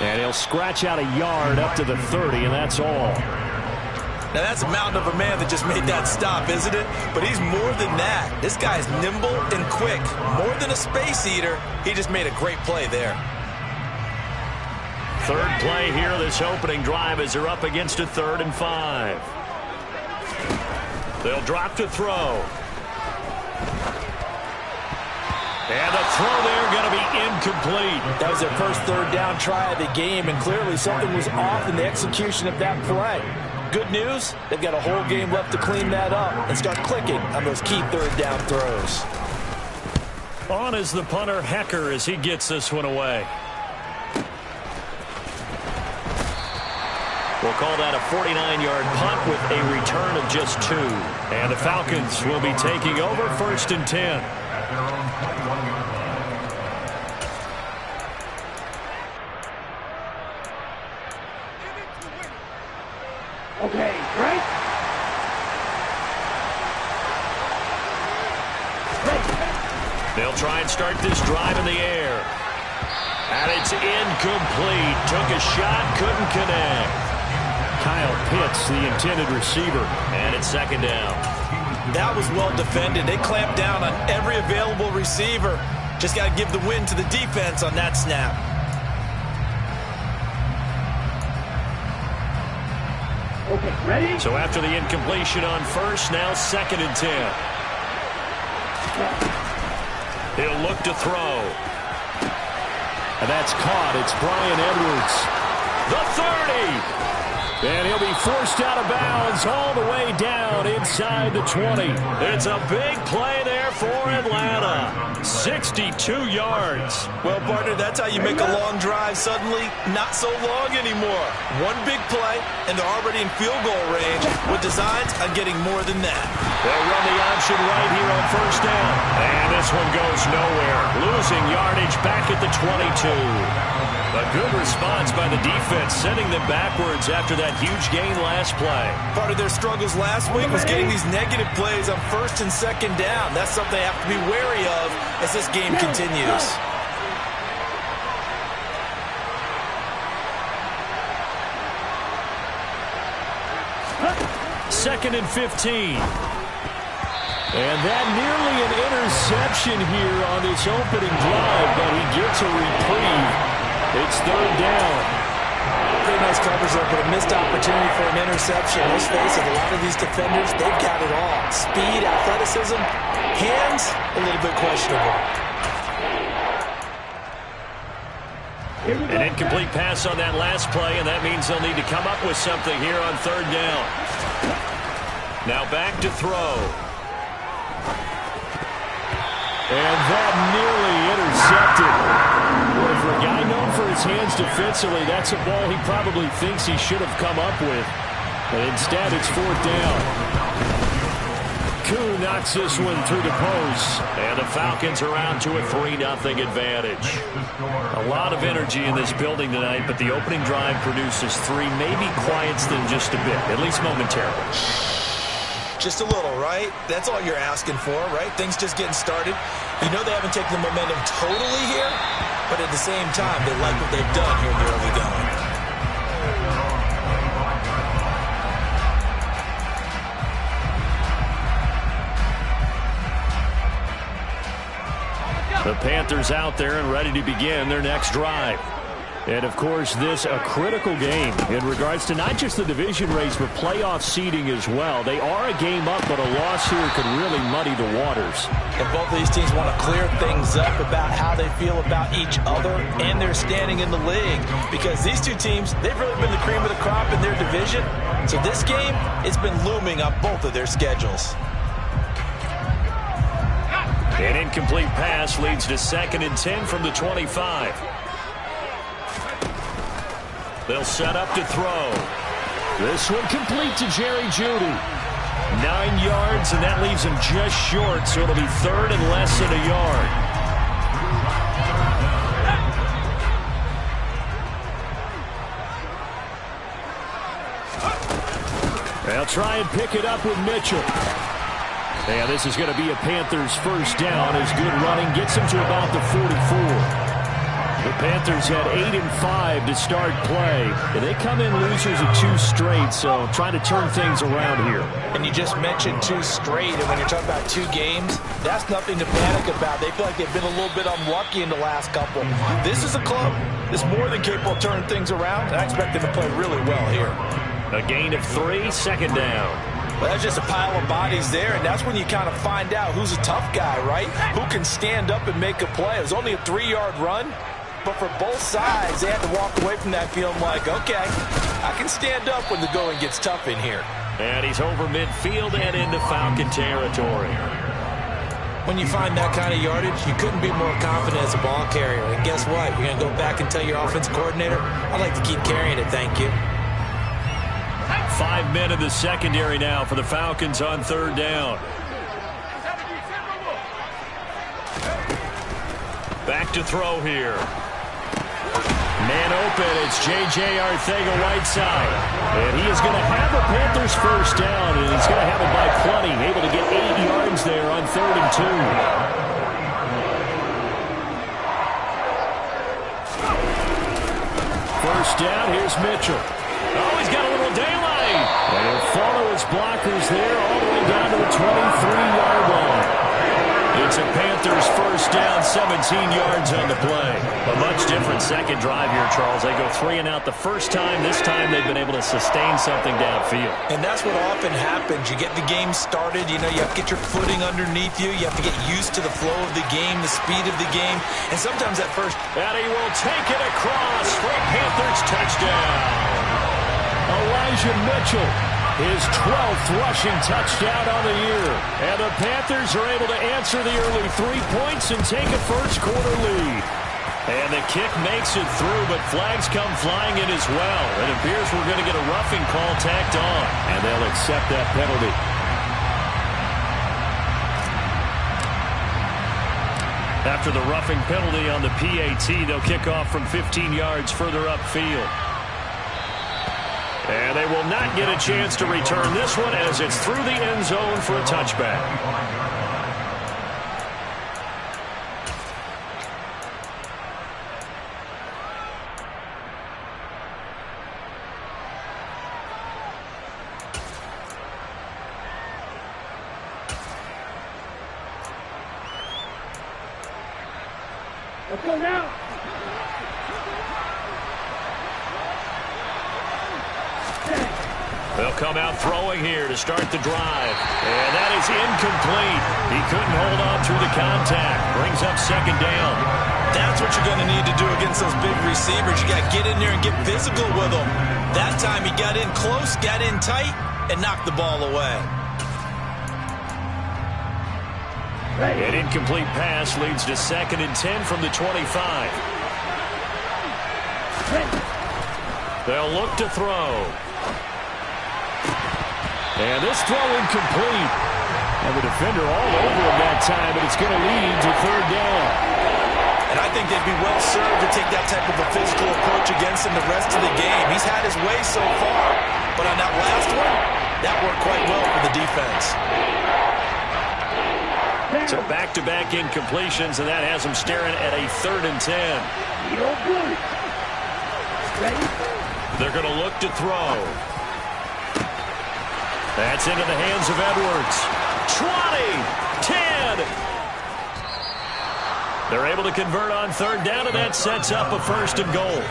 And he'll scratch out a yard up to the 30, and that's all. Now, that's a mountain of a man that just made that stop, isn't it? But he's more than that. This guy's nimble and quick. More than a space eater, he just made a great play there. Third play here, this opening drive, as they're up against a 3rd and 5. They'll drop to throw. And the throw there going to be incomplete. That was their first 3rd down try of the game, and clearly something was off in the execution of that play. Good news, they've got a whole game left to clean that up and start clicking on those key 3rd down throws. On is the punter, Hecker, as he gets this one away. We'll call that a 49-yard punt with a return of just 2. And the Falcons will be taking over 1st and 10. Okay, right? They'll try and start this drive in the air. And it's incomplete. Took a shot, couldn't connect. Kyle Pitts, the intended receiver, and it's 2nd down. That was well defended. They clamped down on every available receiver. Just got to give the win to the defense on that snap. Okay, ready? So after the incompletion on 1st, now 2nd and 10. He'll look to throw. And that's caught. It's Brian Edwards. The 30. And he'll be forced out of bounds all the way down inside the 20. It's a big play there for Atlanta. 62 yards. Well, partner, that's how you make a long drive suddenly not so long anymore. One big play, and they're already in field goal range with designs on getting more than that. They'll run the option right here on 1st down. And this one goes nowhere. Losing yardage back at the 22. A good response by the defense, sending them backwards after that huge gain last play. Part of their struggles last week was getting these negative plays on 1st and 2nd down. That's something they have to be wary of as this game continues. Second and 15. And that nearly an interception here on this opening drive, but he gets a reprieve. It's 3rd down. Pretty nice coverage there, but a missed opportunity for an interception. Let's face it, a lot of these defenders, they've got it all. Speed, athleticism, hands, a little bit questionable. An incomplete pass on that last play, and that means they'll need to come up with something here on 3rd down. Now back to throw. And that nearly intercepted. Well, for a guy known for his hands defensively, that's a ball he probably thinks he should have come up with. But instead, it's 4th down. Koo knocks this one through the post. And the Falcons are out to a 3-0 advantage. A lot of energy in this building tonight, but the opening drive produces 3. Maybe quiets them just a bit, at least momentarily. Just a little, right? That's all you're asking for, right? Things just getting started. You know they haven't taken the momentum totally here, but at the same time, they like what they've done here in the early going. The Panthers out there and ready to begin their next drive. And, of course, this a critical game in regards to not just the division race, but playoff seeding as well. They are a game up, but a loss here could really muddy the waters. And both of these teams want to clear things up about how they feel about each other and their standing in the league. Because these two teams, they've really been the cream of the crop in their division. So this game, it's been looming on both of their schedules. An incomplete pass leads to 2nd and 10 from the 25. They'll set up to throw. This one complete to Jerry Jeudy. 9 yards, and that leaves him just short, so it'll be 3rd and less than a yard. They'll try and pick it up with Mitchell. And this is going to be a Panthers 1st down as good running gets him to about the 44. The Panthers had 8 and 5 to start play. And they come in losers of 2 straight, so trying to turn things around here. And you just mentioned 2 straight, and when you're talking about 2 games, that's nothing to panic about. They feel like they've been a little bit unlucky in the last couple. This is a club that's more than capable of turning things around, and I expect them to play really well here. A gain of 3, second down. Well, that's just a pile of bodies there, and that's when you kind of find out who's a tough guy, right? Who can stand up and make a play. It was only a 3-yard run, but for both sides, they had to walk away from that feeling like, okay, I can stand up when the going gets tough in here. And he's over midfield and into Falcon territory. When you find that kind of yardage, you couldn't be more confident as a ball carrier. And guess what? You're going to go back and tell your offensive coordinator, I'd like to keep carrying it, thank you. 5 men in the secondary now for the Falcons on third down. Back to throw here. Man open, it's J.J. Arcega-Whiteside. And he is going to have the Panthers first down, and he's going to have it by plenty. Able to get 8 yards there on 3rd and 2. First down, here's Mitchell. Oh, he's got a little daylight. And he'll follow his blockers there all the way down to the 23-yard line. It's a Panthers first down, 17 yards on the play. A much different second drive here, Charles. They go 3 and out the first time. This time they've been able to sustain something downfield. And that's what often happens. You get the game started. You know, you have to get your footing underneath you. You have to get used to the flow of the game, the speed of the game. And sometimes that first... And he will take it across for a Panthers touchdown. Elijah Mitchell, his 12th rushing touchdown on the year. And the Panthers are able to answer the early 3 points and take a first-quarter lead. And the kick makes it through, but flags come flying in as well. It appears we're going to get a roughing call tacked on, and they'll accept that penalty. After the roughing penalty on the PAT, they'll kick off from 15 yards further upfield. And they will not get a chance to return this one as it's through the end zone for a touchback. Let's go now. They'll come out throwing here to start the drive. And that is incomplete. He couldn't hold on through the contact. Brings up second down. That's what you're going to need to do against those big receivers. You got to get in there and get physical with them. That time he got in close, got in tight, and knocked the ball away. An incomplete pass leads to 2nd and 10 from the 25. They'll look to throw. And this throw incomplete. And the defender all over him that time, but it's going to lead to 3rd down. And I think they'd be well served to take that type of a physical approach against him the rest of the game. He's had his way so far, but on that last one, that worked quite well for the defense. So back-to-back incompletions, and that has him staring at a 3rd and 10. They're going to look to throw. That's into the hands of Edwards. 20, 10. They're able to convert on 3rd down, and that sets up a 1st and goal.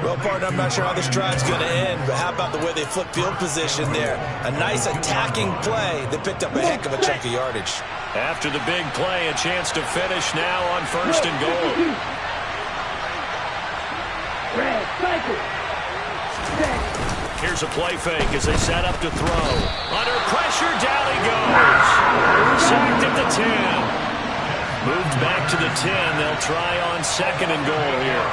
Well, partner, I'm not sure how this drive's going to end, but how about the way they flip field position there? A nice attacking play that picked up a heck of a chunk of yardage. After the big play, a chance to finish now on 1st and goal. Here's a play fake as they set up to throw. Under pressure, down he goes. Sacked at the 10. Moved back to the 10. They'll try on 2nd and goal here.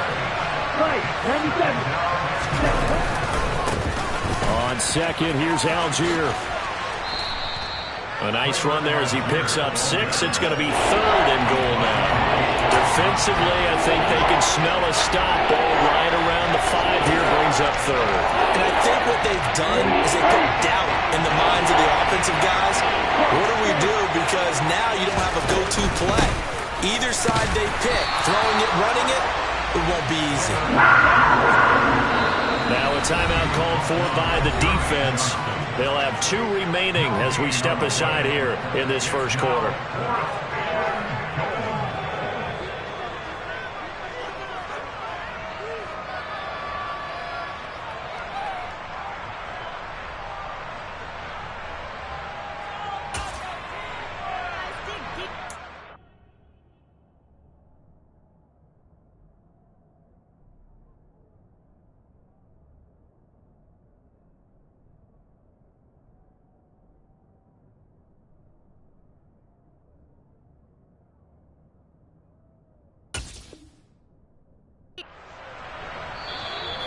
On 2nd, here's Algier. A nice run there as he picks up 6. It's going to be 3rd and goal now. Defensively, I think they can smell a stop ball right around the 5 here, brings up 3rd. And I think what they've done is they put doubt in the minds of the offensive guys. What do we do? Because now you don't have a go-to play. Either side they pick, throwing it, running it, it won't be easy. Now a timeout called for by the defense. They'll have 2 remaining as we step aside here in this first quarter.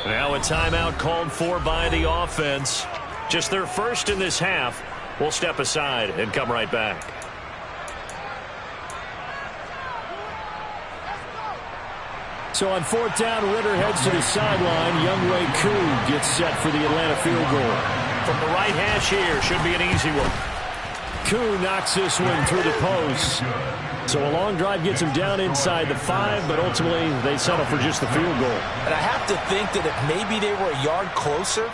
Now a timeout called for by the offense. Just their first in this half. We'll step aside and come right back. So on 4th down, Ritter heads to the sideline. Younghoe Koo gets set for the Atlanta field goal. From the right hash here, should be an easy one. Koo knocks this one through the post. So a long drive gets him down inside the 5, but ultimately they settle for just the field goal. And I have to think that if maybe they were a yard closer,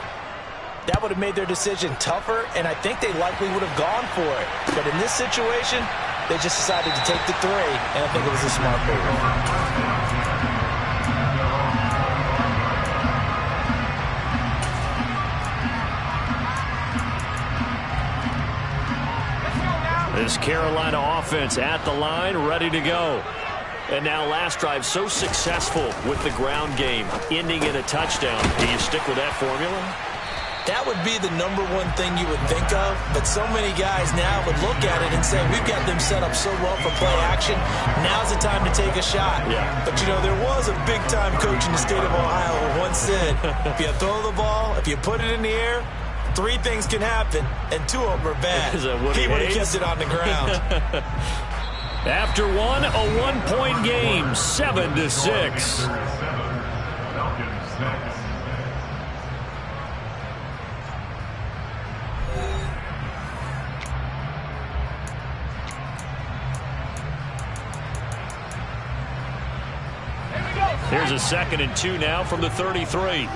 that would have made their decision tougher, and I think they likely would have gone for it. But in this situation, they just decided to take the 3, and I think it was a smart move. This Carolina offense at the line, ready to go. And now last drive so successful with the ground game, ending in a touchdown. Do you stick with that formula? That would be the #1 thing you would think of, but so many guys now would look at it and say, we've got them set up so well for play action, now's the time to take a shot. Yeah. But, you know, there was a big-time coach in the state of Ohio who once said, if you throw the ball, if you put it in the air, 3 things can happen, and 2 of them are bad. He would have kept it on the ground. After one, a 1-point game, 7-6. Here's a 2nd and 2 now from the 33.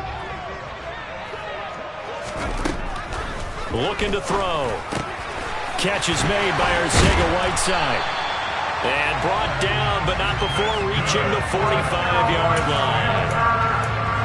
Looking to throw. Catch is made by Arcega-Whiteside. And brought down, but not before reaching the 45-yard line.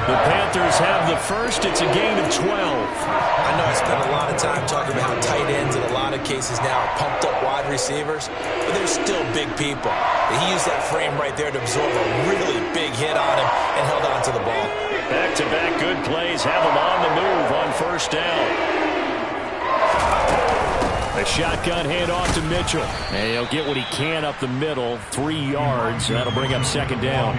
The Panthers have the first. It's a gain of 12. I know I spent a lot of time talking about how tight ends in a lot of cases now are pumped up wide receivers, but they're still big people. He used that frame right there to absorb a really big hit on him and held on to the ball. Back-to-back good plays have him on the move on 1st down. A shotgun handoff to Mitchell. And he'll get what he can up the middle, 3 yards. That'll bring up 2nd down.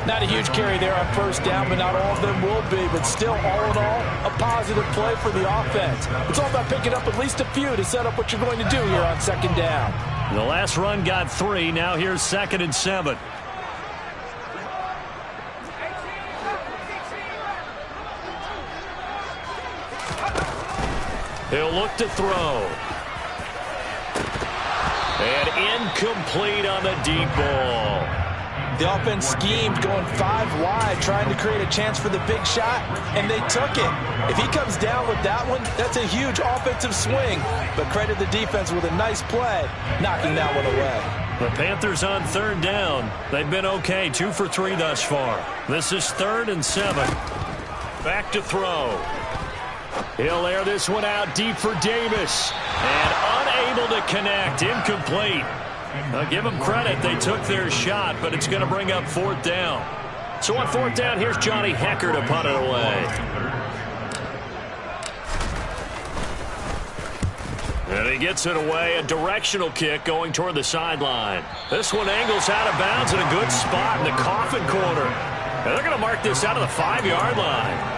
Not a huge carry there on 1st down, but not all of them will be. But still, all in all, a positive play for the offense. It's all about picking up at least a few to set up what you're going to do here on 2nd down. The last run got 3. Now here's 2nd and 7. He'll look to throw. And incomplete on the deep ball. The offense schemed going 5 wide, trying to create a chance for the big shot, and they took it. If he comes down with that one, that's a huge offensive swing. But credit the defense with a nice play, knocking that one away. The Panthers on 3rd down. They've been okay, 2 for 3 thus far. This is 3rd and 7. Back to throw. He'll air this one out deep for Davis. And unable to connect. Incomplete. Now give them credit. They took their shot, but it's going to bring up 4th down. So on 4th down, here's Johnny Hecker to punt it away. And he gets it away. A directional kick going toward the sideline. This one angles out of bounds in a good spot in the coffin corner. And they're going to mark this out of the 5-yard line.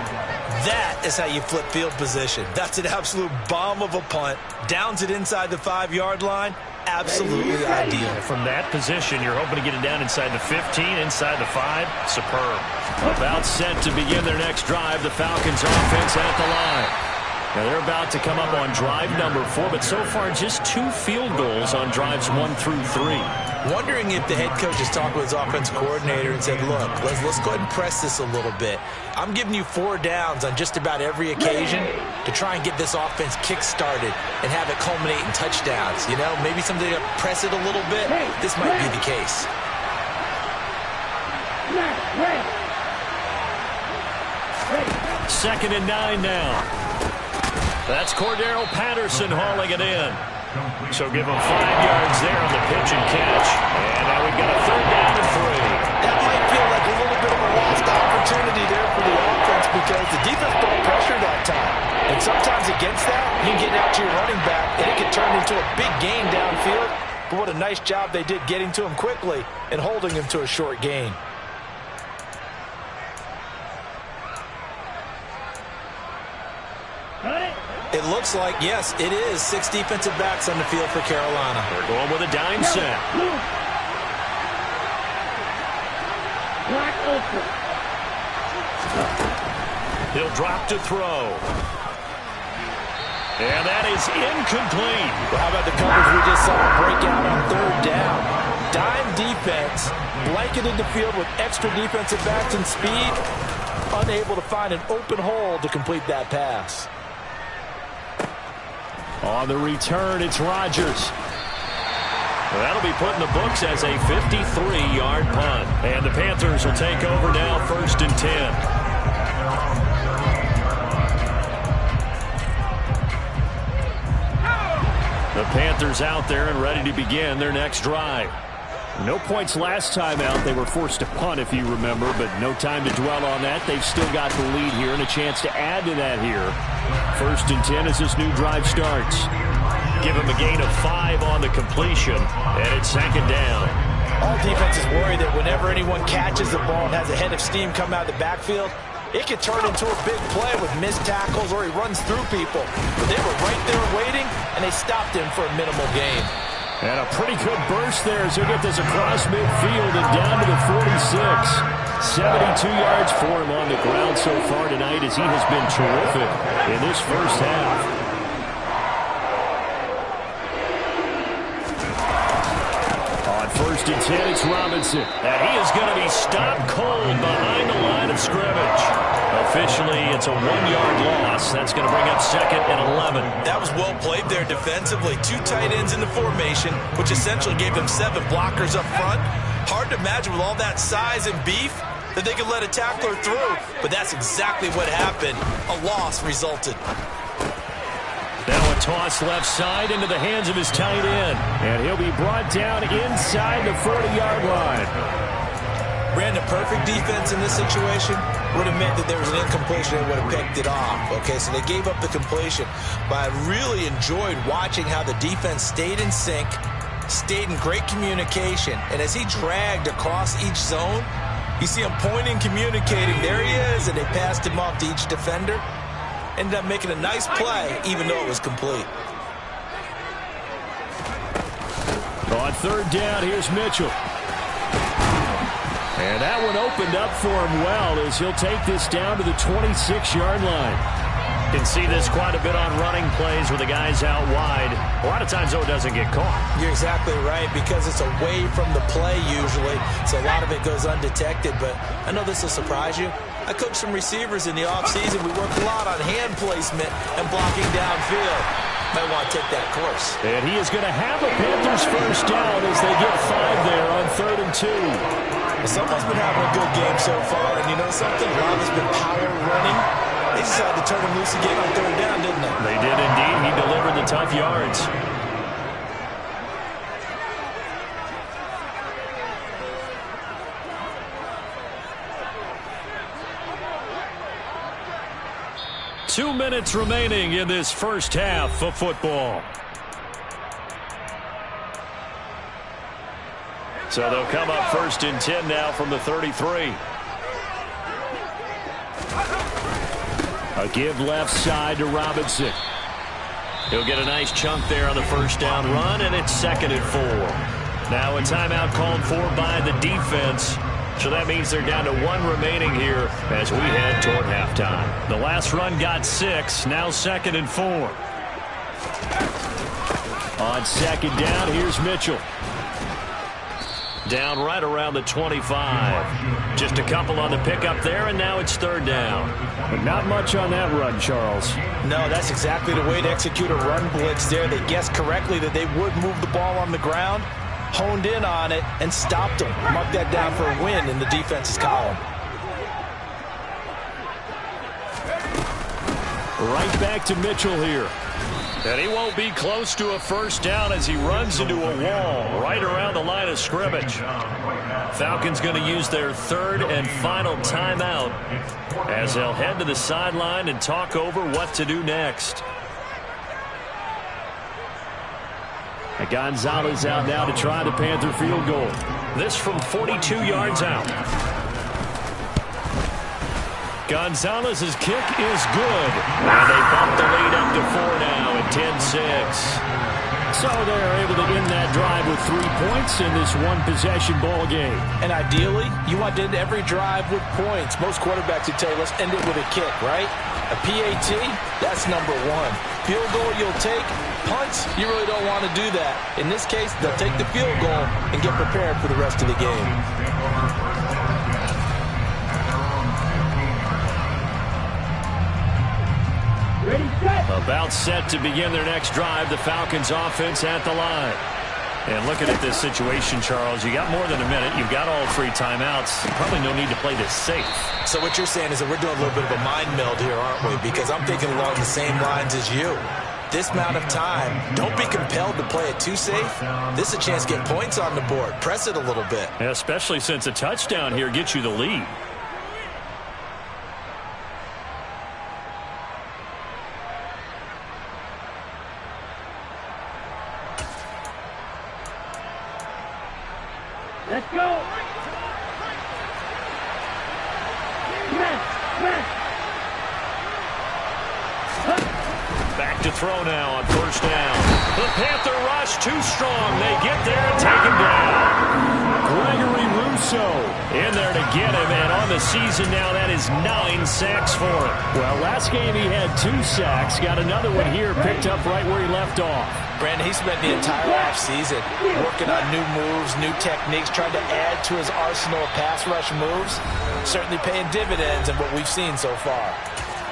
That is how you flip field position. That's an absolute bomb of a punt. Downs it inside the 5-yard line. Absolutely ideal. From that position, you're hoping to get it down inside the 15, inside the 5. Superb. About set to begin their next drive. The Falcons offense at the line. Now they're about to come up on drive number 4, but so far just 2 field goals on drives 1 through 3. Wondering if the head coach is talking with his offensive coordinator and said, look, let's go ahead and press this a little bit. I'm giving you 4 downs on just about every occasion to try and get this offense kick-started and have it culminate in touchdowns. You know, maybe something to press it a little bit. This might be the case. 2nd and 9 now. That's Cordero Patterson hauling it in. So give him 5 yards there on the pitch and catch. And now we've got a 3rd down and 3. That might feel like a little bit of a lost opportunity there for the offense because the defense brought pressure that time. And sometimes against that, you can get out to your running back, and it can turn into a big gain downfield. But what a nice job they did getting to him quickly and holding him to a short gain. It looks like, yes, it is 6 defensive backs on the field for Carolina. They're going with a dime set. He'll drop to throw. And that is incomplete. Well, how about the coverage we just saw break out on 3rd down? Dime defense, blanketed the field with extra defensive backs and speed, unable to find an open hole to complete that pass. On the return, it's Rodgers. That'll be put in the books as a 53-yard punt. And the Panthers will take over now, 1st and 10. The Panthers out there and ready to begin their next drive. No points last time out. They were forced to punt, if you remember, but no time to dwell on that. They've still got the lead here and a chance to add to that here. 1st and 10 as this new drive starts. Give him a gain of 5 on the completion, and it's 2nd down. All defenses worry that whenever anyone catches the ball and has a head of steam come out of the backfield, it could turn into a big play with missed tackles or he runs through people. But they were right there waiting, and they stopped him for a minimal gain. And a pretty good burst there as he'll get this across midfield and down to the 46. 72 yards for him on the ground so far tonight as he has been terrific in this first half. On 1st and 10, it's Robinson. And he is going to be stopped cold behind the line of scrimmage. Officially, it's a 1-yard loss. That's going to bring up 2nd and 11. That was well played there defensively. 2 tight ends in the formation, which essentially gave them 7 blockers up front. Hard to imagine with all that size and beef that they could let a tackler through. But that's exactly what happened. A loss resulted. Now a toss left side into the hands of his tight end. And he'll be brought down inside the 40-yard line. Brandon, perfect defense in this situation would have meant that there was an incompletion and would have picked it off. Okay, so they gave up the completion. But I really enjoyed watching how the defense stayed in sync, stayed in great communication. And as he dragged across each zone, you see him pointing, communicating. There he is, and they passed him off to each defender. Ended up making a nice play, even though it was complete. On 3rd down, here's Mitchell. And that one opened up for him well as he'll take this down to the 26-yard line. Can see this quite a bit on running plays where the guy's out wide. A lot of times, though, it doesn't get caught. You're exactly right, because it's away from the play usually, so a lot of it goes undetected. But I know this will surprise you. I coached some receivers in the offseason. We worked a lot on hand placement and blocking downfield. Might want to take that course. And he is going to have a Panthers first down as they get 5 there on 3rd and 2. Someone's been having a good game so far, and you know something? A lot of it's been power running. They decided to turn him loose again on 3rd down, didn't they? They did indeed. He delivered the tough yards. Two minutes remaining in this first half of football. So they'll come up 1st and 10 now from the 33. A give left side to Robinson. He'll get a nice chunk there on the first down run, and it's 2nd and 4. Now a timeout called for by the defense. So that means they're down to 1 remaining here as we head toward halftime. The last run got 6, now 2nd and 4. On 2nd down, here's Mitchell. Down right around the 25. Just a couple on the pickup there, and now it's third down. But not much on that run, Charles. No, that's exactly the way to execute a run blitz there. They guessed correctly that they would move the ball on the ground, honed in on it, and stopped them. Mark that down for a win in the defense's column. Right back to Mitchell here. And he won't be close to a first down as he runs into a wall right around the line of scrimmage. Falcons going to use their third and final timeout as they'll head to the sideline and talk over what to do next. And Gonzalez out now to try the Panther field goal. This from 42 yards out. Gonzalez's kick is good. And they bump the lead up to 4 now at 10-6. So they're able to end that drive with 3 points in this one-possession ball game. And ideally, you want to end every drive with points. Most quarterbacks would tell you, let's end it with a kick, right? A PAT, that's number one. Field goal you'll take. Punts, you really don't want to do that. In this case, they'll take the field goal and get prepared for the rest of the game. About set to begin their next drive, the Falcons offense at the line. And looking at this situation, Charles, you got more than a minute. You've got all 3 timeouts. Probably no need to play this safe. So what you're saying is that we're doing a little bit of a mind meld here, aren't we? Because I'm thinking along the same lines as you. This amount of time, don't be compelled to play it too safe. This is a chance to get points on the board. Press it a little bit. Yeah, especially since a touchdown here gets you the lead. Let's go. Back to throw now on first down. The Panther rush too strong. They get there and take him down. Gregory Rousseau in there to get him, and on the season now, that is 9 sacks for him. Well, last game he had 2 sacks. Got another one here, picked up right where he left off. Brandon, he spent the entire offseason working on new moves, new techniques, trying to add to his arsenal of pass rush moves. Certainly paying dividends in what we've seen so far.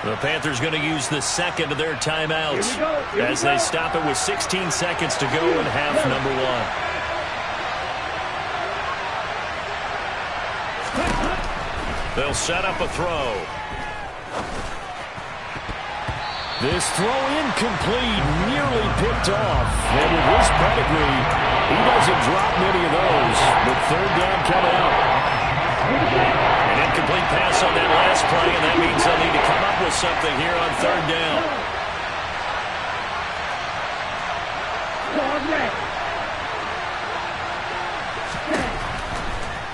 The Panthers going to use the second of their timeouts as they stop it with 16 seconds to go in half number 1. They'll set up a throw. This throw incomplete, nearly picked off. And with his pedigree, he doesn't drop many of those. But third down coming up. An incomplete pass on that last play, and that means they'll need to come up with something here on third down.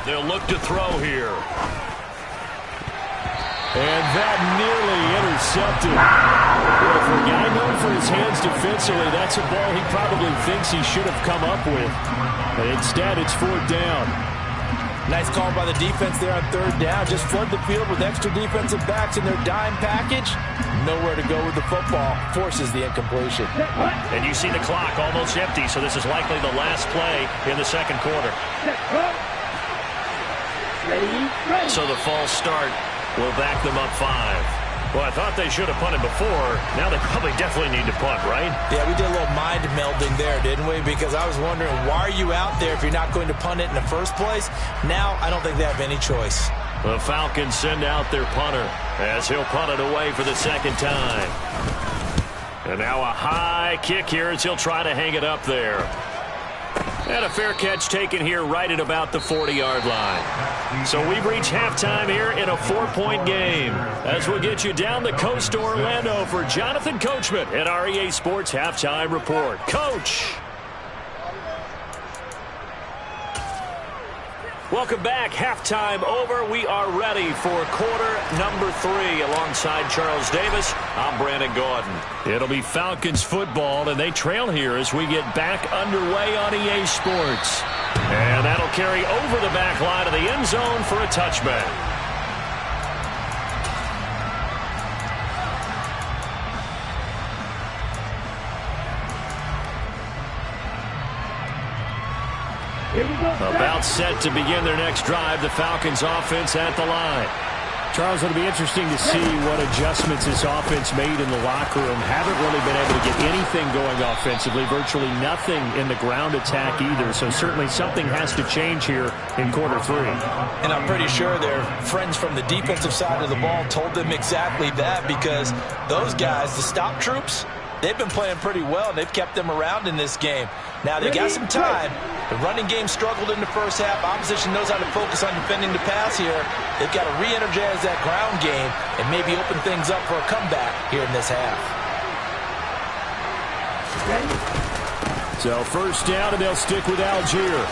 They'll look to throw here. And that nearly intercepted. Well, for a guy known for his hands defensively, that's a ball he probably thinks he should have come up with. But instead, it's fourth down. Nice call by the defense there on third down. Just flood the field with extra defensive backs in their dime package. Nowhere to go with the football. Forces the incompletion. And you see the clock almost empty, so this is likely the last play in the second quarter. So the false start will back them up 5. Well, I thought they should have punted before. Now they probably definitely need to punt, right? Yeah, we did a little mind melding there, didn't we? Because I was wondering, why are you out there if you're not going to punt it in the first place? Now, I don't think they have any choice. The Falcons send out their punter as he'll punt it away for the second time. And now a high kick here as he'll try to hang it up there. And a fair catch taken here right at about the 40-yard line. So we've reached halftime here in a 4-point game. As we'll get you down the coast to Orlando for Jonathan Coachman at our EA Sports Halftime Report. Coach! Welcome back. Halftime over. We are ready for quarter number 3. Alongside Charles Davis, I'm Brandon Gordon. It'll be Falcons football, and they trail here as we get back underway on EA Sports. And that'll carry over the back line of the end zone for a touchback. Here we go. About set to begin their next drive. The Falcons offense at the line. Charles, it'll be interesting to see what adjustments this offense made in the locker room. Haven't really been able to get anything going offensively. Virtually nothing in the ground attack either. So certainly something has to change here in quarter 3. And I'm pretty sure their friends from the defensive side of the ball told them exactly that, because those guys, the stop troops, they've been playing pretty well, and they've kept them around in this game. Now, they got some time. The running game struggled in the first half. Opposition knows how to focus on defending the pass here. They've got to re-energize that ground game and maybe open things up for a comeback here in this half. So first down, and they'll stick with Algier.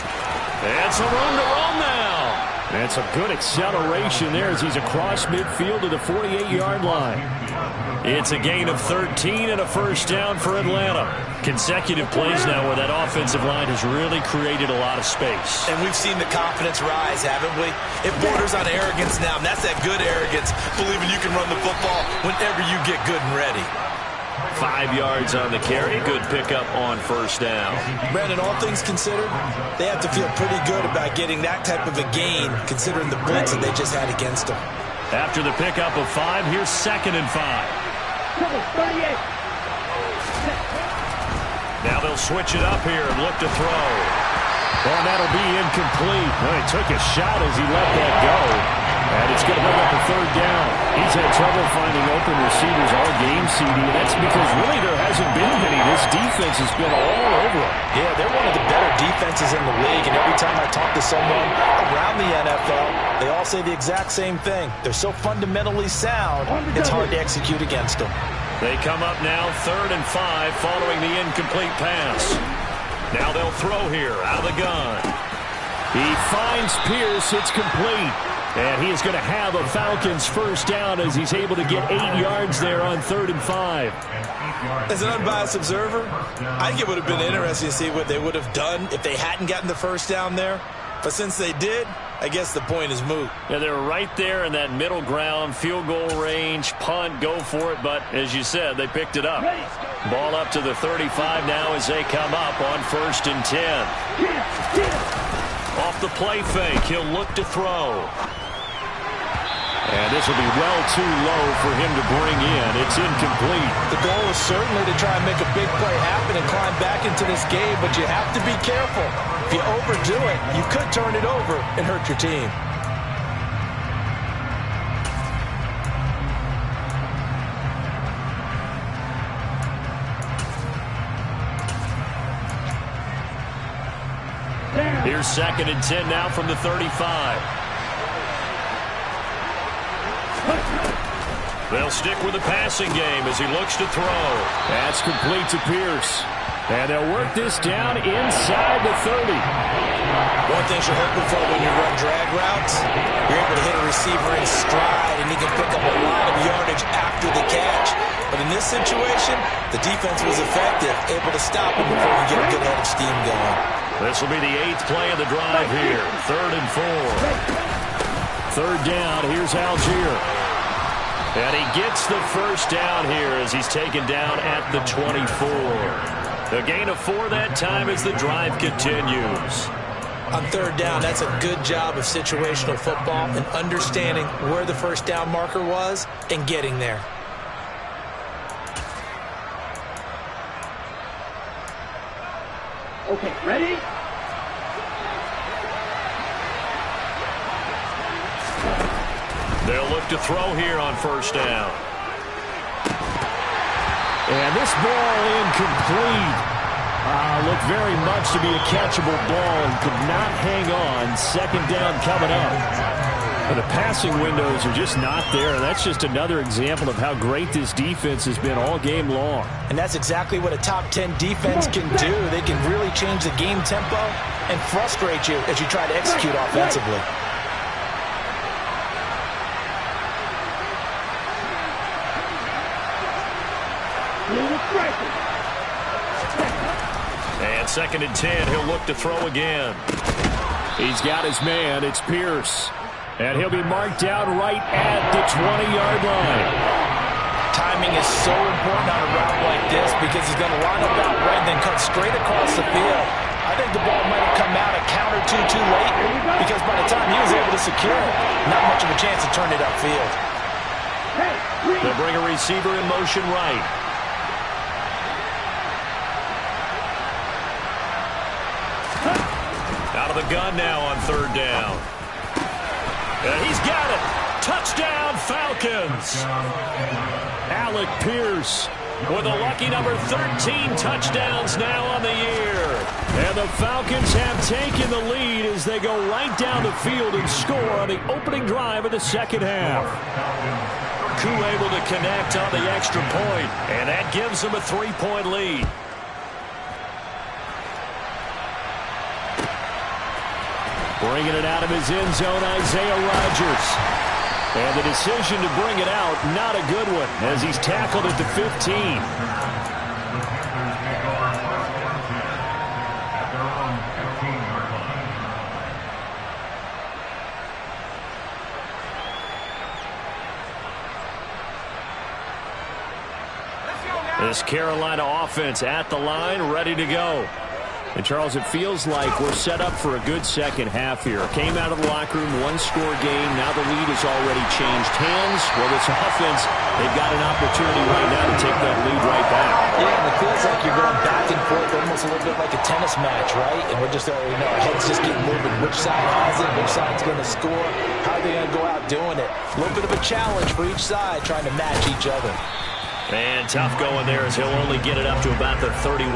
And some room to run now. And some good acceleration there as he's across midfield to the 48-yard line. It's a gain of 13 and a first down for Atlanta. Consecutive plays now where that offensive line has really created a lot of space. And we've seen the confidence rise, haven't we? It borders on arrogance now, and that's that good arrogance, believing you can run the football whenever you get good and ready. 5 yards on the carry. Good pickup on first down. Brandon, all things considered, they have to feel pretty good about getting that type of a gain, considering the blitz that they just had against them. After the pickup of 5, here's 2nd and 5. Now they'll switch it up here and look to throw. And that'll be incomplete. Well, he took a shot as he let that go. And it's going to bring up a 3rd down. He's had trouble finding open receivers all game, CD. And that's because really there hasn't been many. This defense has been all over them. Yeah, they're one of the better defenses in the league. And every time I talk to someone around the NFL, they all say the exact same thing. They're so fundamentally sound, it's hard to execute against them. They come up now 3rd and 5 following the incomplete pass. Now they'll throw here out of the gun. He finds Pierce. It's complete. And he is going to have a Falcons first down as he's able to get 8 yards there on 3rd and 5. As an unbiased observer, I think it would have been interesting to see what they would have done if they hadn't gotten the first down there. But since they did, I guess the point is moot. Yeah, they were right there in that middle ground, field goal range, punt, go for it. But as you said, they picked it up. Ball up to the 35 now as they come up on 1st and 10. Off the play fake, he'll look to throw. And this will be well too low for him to bring in. It's incomplete. The goal is certainly to try and make a big play happen and climb back into this game, but you have to be careful. If you overdo it, you could turn it over and hurt your team. Here's 2nd and 10 now from the 35. They'll stick with the passing game as he looks to throw. That's complete to Pierce. And they'll work this down inside the 30. One thing you're hoping for when you run drag routes, you're able to hit a receiver in stride, and he can pick up a lot of yardage after the catch. But in this situation, the defense was effective, able to stop him before he get a good head of steam going. This will be the 8th play of the drive here. 3rd and 4. 3rd down. Here's Algier. And he gets the first down here as he's taken down at the 24. A gain of 4 that time as the drive continues. On 3rd down, that's a good job of situational football and understanding where the first down marker was and getting there. Okay, ready? They'll look to throw here on 1st down. And this ball incomplete. Looked very much to be a catchable ball and could not hang on. 2nd down coming up. But the passing windows are just not there. That's just another example of how great this defense has been all game long. And that's exactly what a top 10 defense can do. They can really change the game tempo and frustrate you as you try to execute offensively. And 2nd and 10, he'll look to throw again. He's got his man, it's Pierce. And he'll be marked out right at the 20-yard line. Timing is so important on a route like this because he's going to line up out right and then cut straight across the field. I think the ball might have come out a count or two too late because by the time he was able to secure it, not much of a chance to turn it upfield. They'll bring a receiver in motion right. Out of the gun now on third down. And he's got it. Touchdown, Falcons. Alec Pierce with a lucky number 13 touchdowns now on the year. And the Falcons have taken the lead as they go right down the field and score on the opening drive of the second half. Koo able to connect on the extra point, and that gives them a 3-point lead. Bringing it out of his end zone, Isaiah Rodgers. And the decision to bring it out, not a good one, as he's tackled at the 15. This Carolina offense at the line, ready to go. And, Charles, it feels like we're set up for a good second half here. Came out of the locker room, one-score game. Now the lead has already changed hands. Well, this offense, they've got an opportunity right now to take that lead right back. Yeah, and it feels like you're going back and forth, almost a little bit like a tennis match, right? And we're just already know our heads just keep moving. Which side has it? Which side's going to score? How are they going to go out doing it? A little bit of a challenge for each side, trying to match each other. And tough going there as he'll only get it up to about the 31.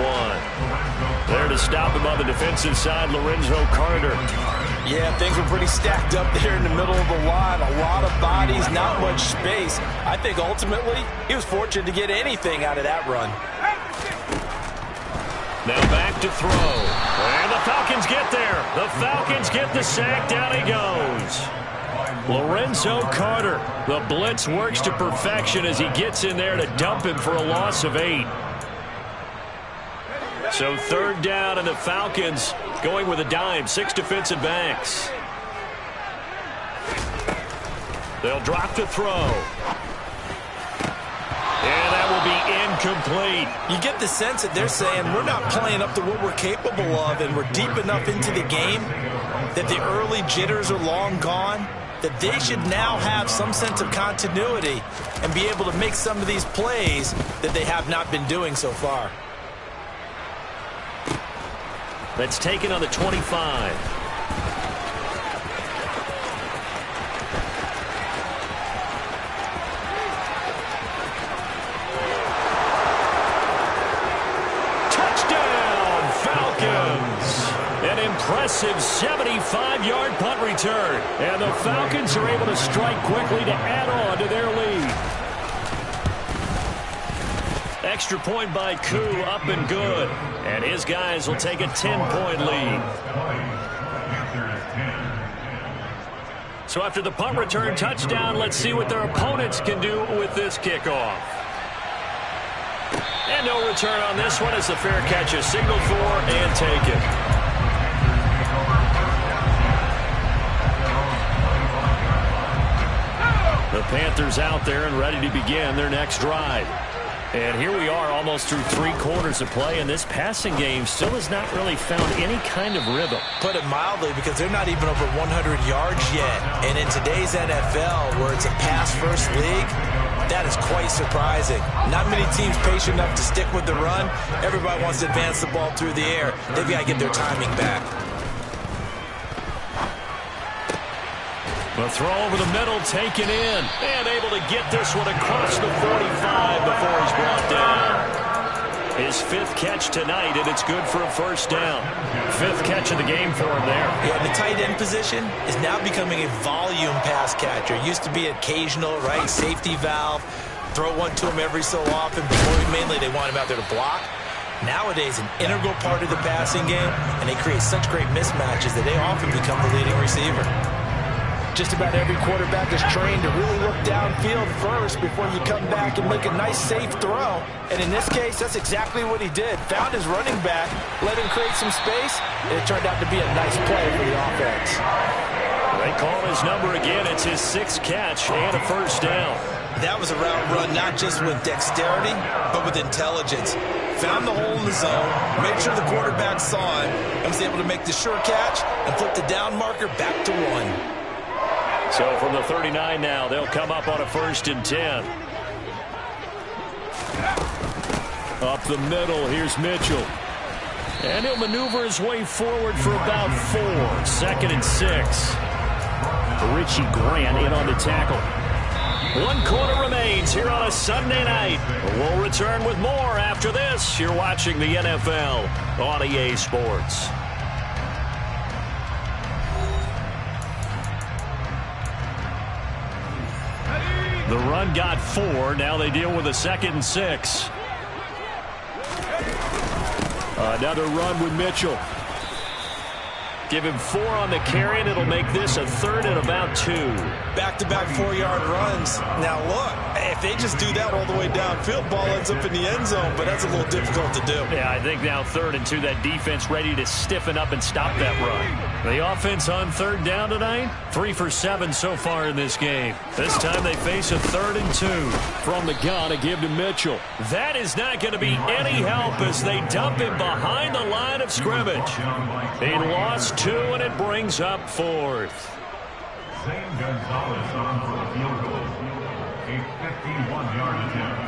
There to stop him on the defensive side, Lorenzo Carter. Yeah, things were pretty stacked up there in the middle of the line. A lot of bodies, not much space. I think ultimately he was fortunate to get anything out of that run. Now back to throw. And the Falcons get there. The Falcons get the sack. Down he goes. Lorenzo Carter. The blitz works to perfection as he gets in there to dump him for a loss of 8. So third down, and the Falcons going with a dime. 6 defensive backs. They'll drop to throw. And that will be incomplete. You get the sense that they're saying we're not playing up to what we're capable of, and we're deep enough into the game that the early jitters are long gone, that they should now have some sense of continuity and be able to make some of these plays that they have not been doing so far. That's taken on the 25. Touchdown, Falcons! An impressive 75-yard punt return. And the Falcons are able to strike quickly to add on to their lead. Extra point by Koo, up and good. And his guys will take a 10-point lead. So after the punt return touchdown, let's see what their opponents can do with this kickoff. And no return on this one as the fair catch is signaled for and taken. The Panthers out there and ready to begin their next drive. And here we are almost through 3 quarters of play, and this passing game still has not really found any kind of rhythm. Put it mildly, because they're not even over 100 yards yet. And in today's NFL, where it's a pass-first league, that is quite surprising. Not many teams patient enough to stick with the run. Everybody wants to advance the ball through the air. They've got to get their timing back. The throw over the middle, taken in, and able to get this one across the 45 before he's brought down. His 5th catch tonight, and it's good for a first down. 5th catch of the game for him there. Yeah, the tight end position is now becoming a volume pass catcher. Used to be occasional, right, safety valve, throw one to him every so often. Before, mainly they want him out there to block. Nowadays, an integral part of the passing game, and they create such great mismatches that they often become the leading receiver. Just about every quarterback is trained to really look downfield first before you come back and make a nice, safe throw. And in this case, that's exactly what he did. Found his running back, let him create some space, and it turned out to be a nice play for the offense. They call his number again. It's his 6th catch and a first down. That was a route run not just with dexterity, but with intelligence. found the hole in the zone, made sure the quarterback saw it, and was able to make the sure catch and flip the down marker back to 1. So from the 39 now, they'll come up on a 1st and 10. Up the middle, here's Mitchell. And he'll maneuver his way forward for about 4. 2nd and 6. Richie Grant in on the tackle. 1 quarter remains here on a Sunday night. We'll return with more after this. You're watching the NFL on EA Sports. The run got 4. Now they deal with a 2nd and 6. Another run with Mitchell. Give him 4 on the carry, and it'll make this a 3rd and about 2. Back-to-back 4-yard runs. Now, look, if they just do that all the way downfield, ball ends up in the end zone, but that's a little difficult to do. Yeah, I think now 3rd and 2, that defense ready to stiffen up and stop that run. The offense on 3rd down tonight, 3 for 7 so far in this game. This time they face a 3rd and 2. From the gun, a give to Mitchell. That is not going to be any help as they dump him behind the line of scrimmage. He lost 2, and it brings up 4th. Zane Gonzalez on for the field goal. A 51-yard attempt.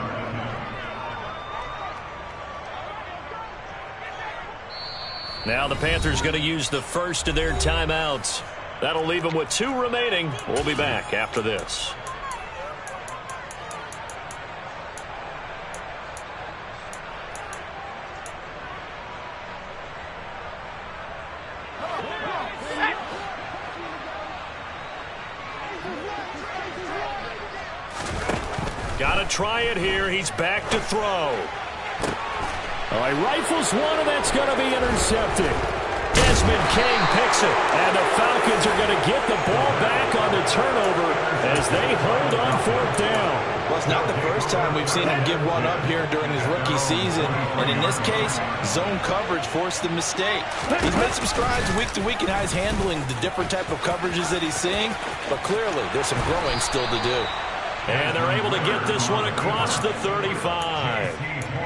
Now the Panthers going to use the first of their timeouts. That'll leave them with 2 remaining. We'll be back after this. Got to try it here. He's back to throw. All right, rifles one, and that's going to be intercepted. Desmond King picks it, and the Falcons are going to get the ball back on the turnover as they hold on 4th down. Well, it's not the first time we've seen him give one up here during his rookie season, and in this case, zone coverage forced the mistake. He's made some strides week to week in how he's handling the different type of coverages that he's seeing, but clearly there's some growing still to do. And they're able to get this one across the 35.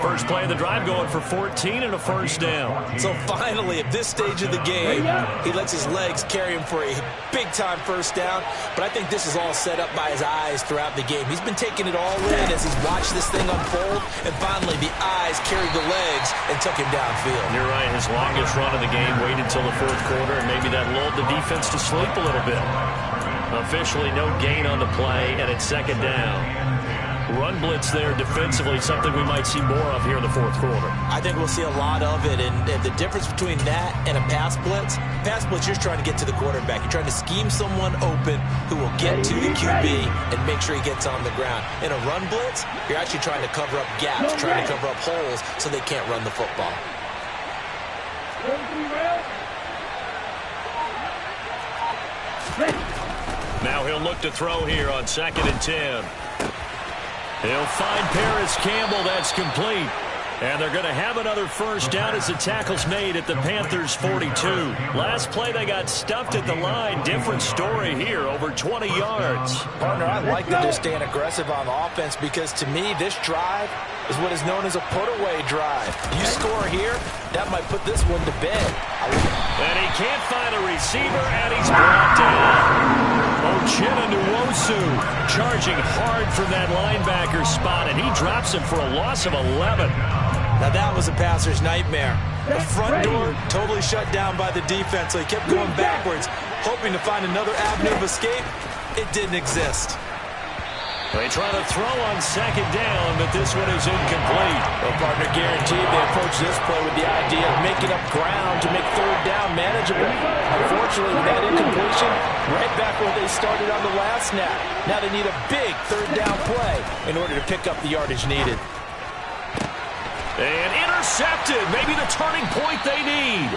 First play of the drive going for 14 and a 1st down. So finally, at this stage of the game, he lets his legs carry him for a big-time 1st down. But I think this is all set up by his eyes throughout the game. He's been taking it all in as he's watched this thing unfold. And finally, the eyes carried the legs and took him downfield. You're right. His longest run of the game waited until the 4th quarter, and maybe that lulled the defense to sleep a little bit. Officially no gain on the play, and it's 2nd down. Run blitz there defensively, something we might see more of here in the 4th quarter. I think we'll see a lot of it, and the difference between that and a pass blitz, you're trying to get to the quarterback. You're trying to scheme someone open who will get to the QB and make sure he gets on the ground. In a run blitz, you're actually trying to cover up gaps, trying to cover up holes so they can't run the football. Now he'll look to throw here on 2nd and 10. He'll find Paris Campbell. That's complete. And they're going to have another 1st down as the tackle's made at the Panthers' 42. Last play, they got stuffed at the line. Different story here, over 20 yards. Partner, I like that they're staying aggressive on offense because, to me, this drive is what is known as a put-away drive. You score here, that might put this one to bed. And he can't find a receiver, and he's brought down. Ochena Nwosu charging hard from that linebacker spot, and he drops him for a loss of 11. Now that was a passer's nightmare. The front door totally shut down by the defense, so he kept going backwards, hoping to find another avenue of escape. It didn't exist. They try to throw on 2nd down, but this one is incomplete. Well, partner, guaranteed they approach this play with the idea of making up ground to make 3rd down manageable. Unfortunately, with that incompletion, right back where they started on the last snap. Now they need a big 3rd down play in order to pick up the yardage needed. And intercepted, maybe the turning point they need.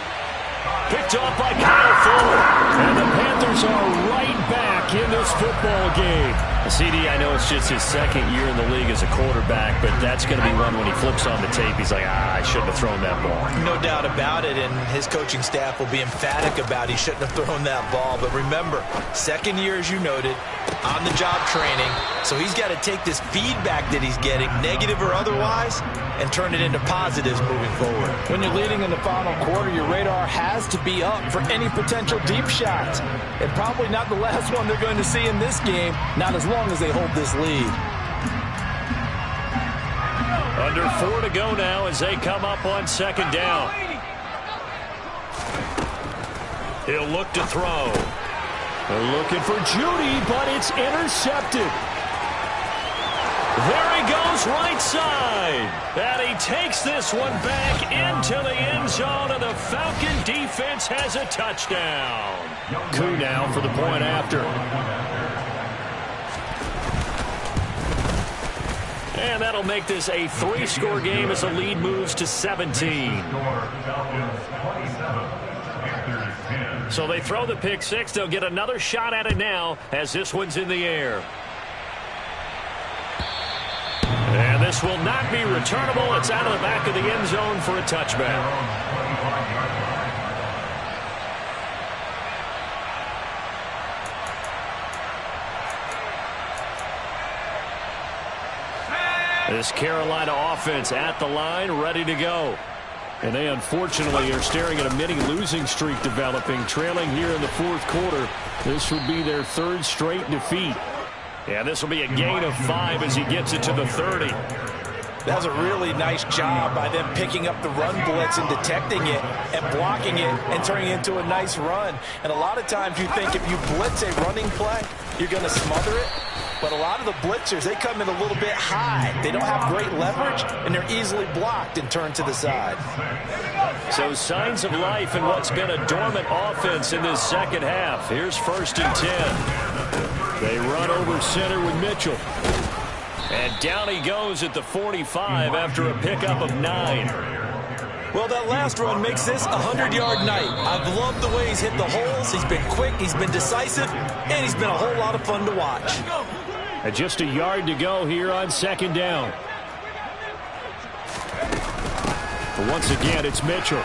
Picked off by Kyle Fuller. And the Panthers are right back in this football game. CD, I know it's just his second year in the league as a quarterback, but that's going to be one when he flips on the tape. He's like, I shouldn't have thrown that ball. No doubt about it, and his coaching staff will be emphatic about he shouldn't have thrown that ball. But remember, second year, as you noted, on-the-job training, so he's got to take this feedback that he's getting, negative or otherwise, and turn it into positives moving forward. When you're leading in the final quarter, your radar has to be up for any potential deep shots, and probably not the last one they're going to see in this game, not as long as they hold this lead. Under 4 to go now as they come up on second down. He'll look to throw. They're looking for Judy, but it's intercepted. There he goes right side. And he takes this one back into the end zone, and the Falcon defense has a touchdown. Coup now for the point after. And that'll make this a 3-score game as the lead moves to 17. So they throw the pick six. They'll get another shot at it now as this one's in the air. And this will not be returnable. It's out of the back of the end zone for a touchback. This Carolina offense at the line, ready to go. And they unfortunately are staring at a mini losing streak developing, trailing here in the fourth quarter. This would be their 3rd straight defeat. And this will be a gain of 5 as he gets it to the 30. That was a really nice job by them picking up the run blitz and detecting it and blocking it and turning it into a nice run. And a lot of times you think if you blitz a running play, you're going to smother it. But a lot of the blitzers, they come in a little bit high. They don't have great leverage, and they're easily blocked and turned to the side. So signs of life in what's been a dormant offense in this second half. Here's 1st and 10. They run over center with Mitchell. And down he goes at the 45 after a pickup of 9. Well, that last run makes this a 100-yard night. I've loved the way he's hit the holes. He's been quick, he's been decisive, and he's been a whole lot of fun to watch. And just a yard to go here on second down. But once again, it's Mitchell.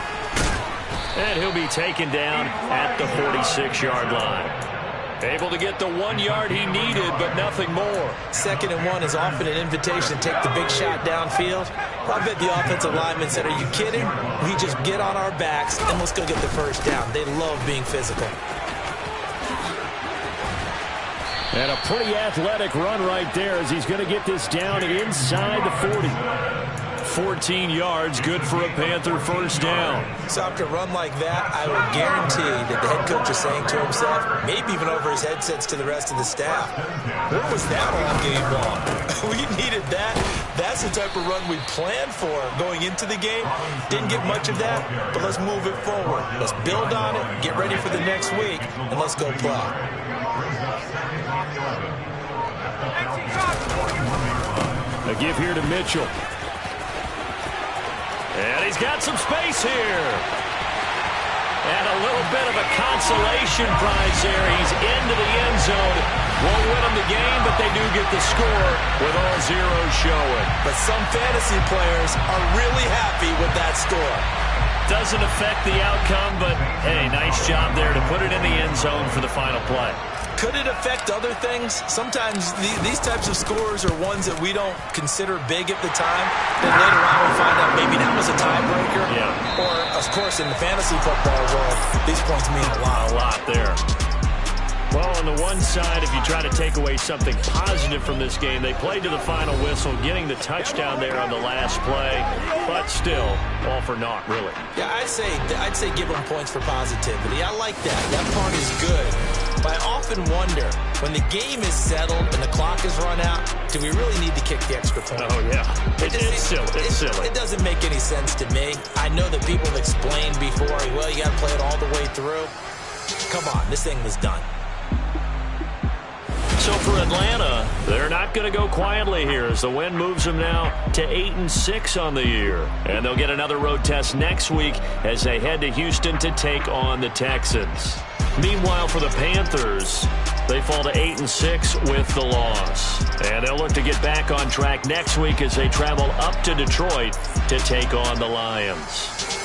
And he'll be taken down at the 46-yard line. Able to get the 1 yard he needed, but nothing more. 2nd and 1 is often an invitation to take the big shot downfield. I bet the offensive lineman said, are you kidding? We just get on our backs and let's go get the first down. They love being physical. And a pretty athletic run right there as he's going to get this down inside the 40. 14 yards, good for a Panther first down. So after a run like that, I would guarantee that the head coach is saying to himself, maybe even over his headsets to the rest of the staff, what was that all game long? We needed that. That's the type of run we planned for going into the game. Didn't get much of that, but let's move it forward. Let's build on it, get ready for the next week, and let's go play. A give here to Mitchell. And he's got some space here. And a little bit of a consolation prize there. He's into the end zone. Won't win them the game, but they do get the score with all zeros showing. But some fantasy players are really happy with that score. Doesn't affect the outcome, but, hey, nice job there to put it in the end zone for the final play. Could it affect other things? Sometimes these types of scores are ones that we don't consider big at the time. Then later on we find out maybe that was a tiebreaker. Yeah. Or, of course, in the fantasy football world, these points mean a lot. A lot there. Well, on the one side, if you try to take away something positive from this game, they played to the final whistle, getting the touchdown there on the last play, but still, all for naught, really. Yeah, I'd say give them points for positivity. I like that. That part is good. But I often wonder, when the game is settled and the clock is run out, do we really need to kick the extra point? Oh, yeah. It's silly. It's silly. It doesn't make any sense to me. I know that people have explained before, well, you got to play it all the way through. Come on, this thing was done. So for Atlanta, they're not going to go quietly here as the win moves them now to 8-6 on the year. And they'll get another road test next week as they head to Houston to take on the Texans. Meanwhile, for the Panthers, they fall to 8-6 with the loss. And they'll look to get back on track next week as they travel up to Detroit to take on the Lions.